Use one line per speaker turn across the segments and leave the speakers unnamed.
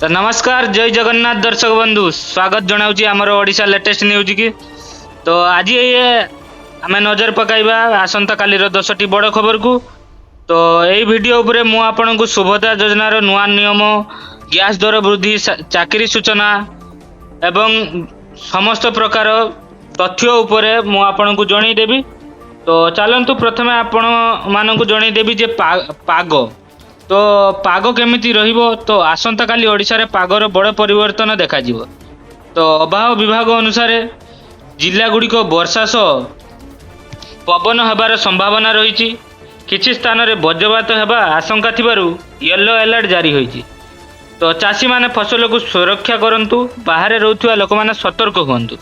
तो नमस्कार जय जगन्नाथ दर्शक बंधु स्वागत जनाऊँ आमर ओडिशा लेटेस्ट न्यूज की। तो आज ये आम नजर पकाइबा आसंता कालीर 10टी बड़ खबर को। तो यही वीडियो उपरे मु आपन को सुभद्रा योजनार नुआ नियम, गैस दर वृद्धि, चाकरी सूचना एवं समस्त प्रकार तथ्य उपरे मु आपन को जनईदेवी। तो चलतु प्रथमे आपण मानक जनईदेवी जे पाग तो पाग केमिति रहिबो। तो आसंता काली ओडिशा रे पागर बड़ परिवर्तन देखा जिवो। तो अभाव विभाग अनुसार जिला गुड़िक वर्षा सह पवन हेबार संभावना रही। किछि स्थान रे वज्रपात हेबा आशंका थिबारु येलो अलर्ट जारी होईछि। तो चाषी माने फसल को सुरक्षा करंतु, बाहर रहउथिबा लोक माने सतर्क हुअन्तु।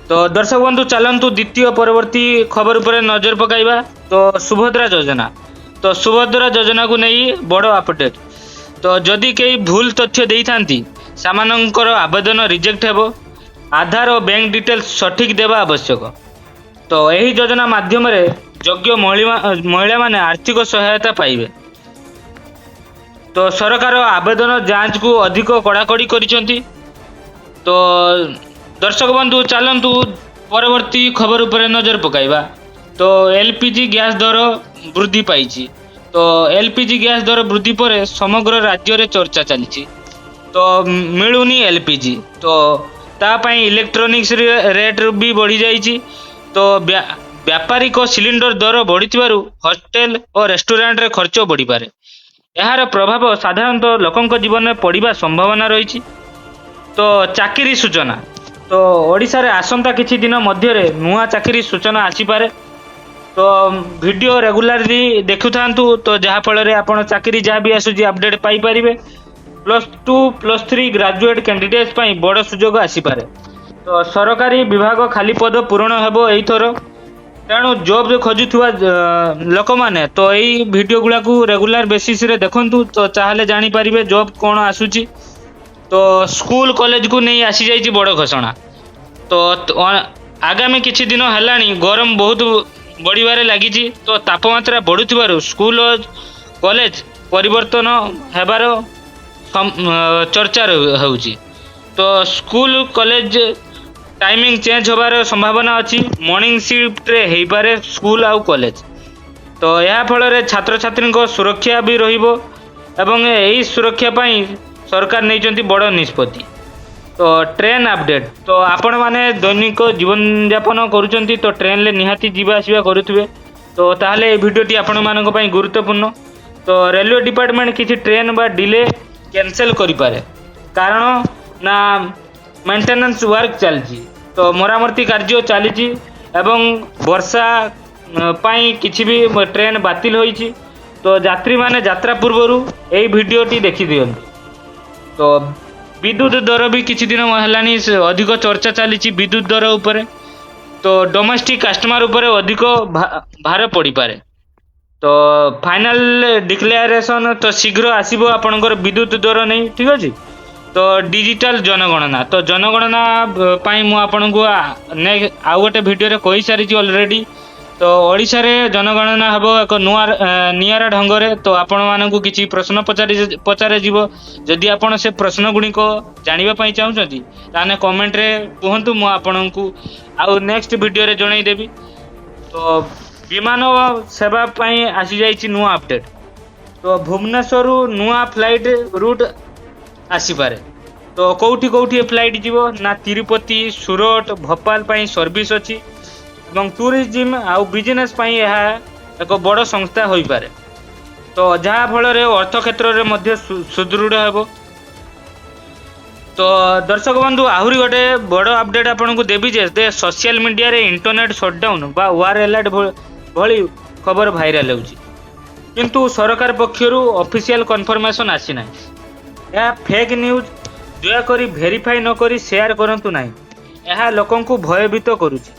तो दर्शक बंधु चलंतु द्वितीय परवर्ती खबर पर नजर पकाइबा। तो सुभद्रा योजना, तो सुभद्रा योजना को नहीं बड़ अपडेट। तो जदि कई भूल तथ्य देई थांती सामानंकर आवेदन रिजेक्ट हेबो। आधार और बैंक डिटेल्स सठिक देवा आवश्यक। तो यही योजना माध्यम रे योग्य महिला माने आर्थिक सहायता पाइबे। तो सरकार आवेदन जांच को अधिक कड़ाकड़ी करिसेंती। तो दर्शक बंधु चलंतु परवर्ती खबर उपर नजर पकाइबा। तो एलपीजी गैस दर वृद्धि पाई। तो एलपीजी गैस दर वृद्धि पर समग्र राज्य रे चर्चा चली। तो मिलूनी एलपीजी, तो तापाई इलेक्ट्रोनिक्स रेट भी बढ़ी जाइए। तो व्यापारिक सिलिंडर दर बढ़ी होटेल और रेस्टोरेंट रे खर्च बढ़ी पारे। यार प्रभाव साधारणतः लोकों जीवन में पड़वा संभावना रही। तो चाकरी सूचना, तो ओडिशा रे आसंता किछि दिन मध्य रे नुआ चाकरी सूचना आसीपारे। तो वीडियो रेगुलरली देखु थांतु। तो जहाँ फल आपण चाकरी जहाँ भी आसुची अपडेट पाई परिबे। +2 +3 ग्रेजुएट कैंडिडेट्स पई बड़ सुजोग आसीपारे। तो सरकारी विभाग खाली पद पूरण हेबो एई थर। तेणु जॉब जो खोजुथुवा लोक माने तो यही वीडियो गुला को रेगुलर बेसिस रे देखंतु। तो चाहले जानी परिबे जॉब कोन आसुची। तो स्कूल कॉलेज को नहीं आसी जाइछि बड़ घोषणा। तो आगामी किछि दिन हेलानी गरम बहुत बढ़िबारे लागिछि। तो तापमात्रा बढ़ुथिबारु स्कूल और कॉलेज परिवर्तन हेबार चर्चा होउछि। तो स्कूल कॉलेज टाइमिंग चेंज होबार संभावना अछि। मॉर्निंग शिफ्ट रे हेई पारे स्कूल आउ कॉलेज। तो या फल रे छात्र छात्री को सुरक्षा भी रहिबो एवं एही सुरक्षा पई सरकार नैचंती बड़ निष्पत्ति। तो ट्रेन अपडेट, तो आपण माने दैनिक जीवन यापन करूचंती। तो ट्रेन ले निहाती जीवा आसीबा करूथबे। तो ताहले ए वीडियोटी आपण मानक पई गुरुत्वपूर्ण। तो रेलवे डिपार्टमेंट किछि ट्रेन बा डिले कैंसिल करि पारे, कारण ना मेंटेनेंस वर्क चलछि। तो मरामती कार्य चलीछि एवं वर्षा पई किछि भी ट्रेन बातिल होईछि। तो यात्री माने यात्रा पूर्वरु एई वीडियोटी देखि दियंतु। तो विद्युत दर भी किछि दिन हेलानी अधिक चर्चा चली विद्युत दर उपरे। तो डोमेस्टिक कस्टमर उपरे अधिक भार पड़ी पारे। तो फाइनल डिक्लेरेशन तो शीघ्र आसीबो आपनकर विद्युत दर नहीं, ठीक अछि। तो डिजिटल जनगणना, तो जनगणना पाई मु आपनको आउ गोटे वीडियो रे कहि सारिछि ऑलरेडी। तो ओडिशा रे जनगणना हबो एक नियारा ढंग रे। तो आपण मानकु किछि प्रश्न पचारे जीवो। जदि आपण से प्रश्न गुणी को जानिबा पई चाहुछंती ताने कमेंट रे कहंतु, मु आपनकु आउ नेक्स्ट वीडियो रे जणाई देबी। तो विमान सेवा पई आसी जाइछि नुआ अपडेट। तो भुवनेश्वर नुआ फ्लाइट रूट आसी पारे। तो कोठी कोठी फ्लाइट जीवो ना तिरुपति, सूरत, भोपाल पई सर्विस अछि एवं टूरिज्म आउ बिजनेस पई यह एक बड़ संस्था होई पारे। तो जहाँ फल अर्थ क्षेत्र में मध्य सुदृढ़ हेबो। तो दर्शक बंधु आहुरी गोटे बड़ अपडेट आपन को देबी जे सोशल मीडिया रे इंटरनेट शटडाउन बा वार अलर्ट भली खबर भाइराल होउची, किंतु सरकार पक्षरु ऑफिशियल कंफर्मेशन आसी नै। यह फेक न्यूज दया करी वेरीफाई न करी शेयर करंतु नाही। यह लोकन को भयभीत करूची।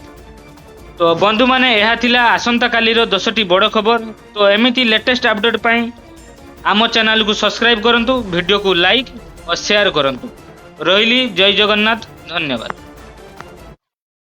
तो बंधु माने यह थिला आसंता कालीर 10टी बड़ खबर। तो एमिति लेटेस्ट अपडेट पाई आम चैनल को सब्सक्राइब करंतु, वीडियो को लाइक और शेयर करंतु। रहिली जय जगन्नाथ, धन्यवाद।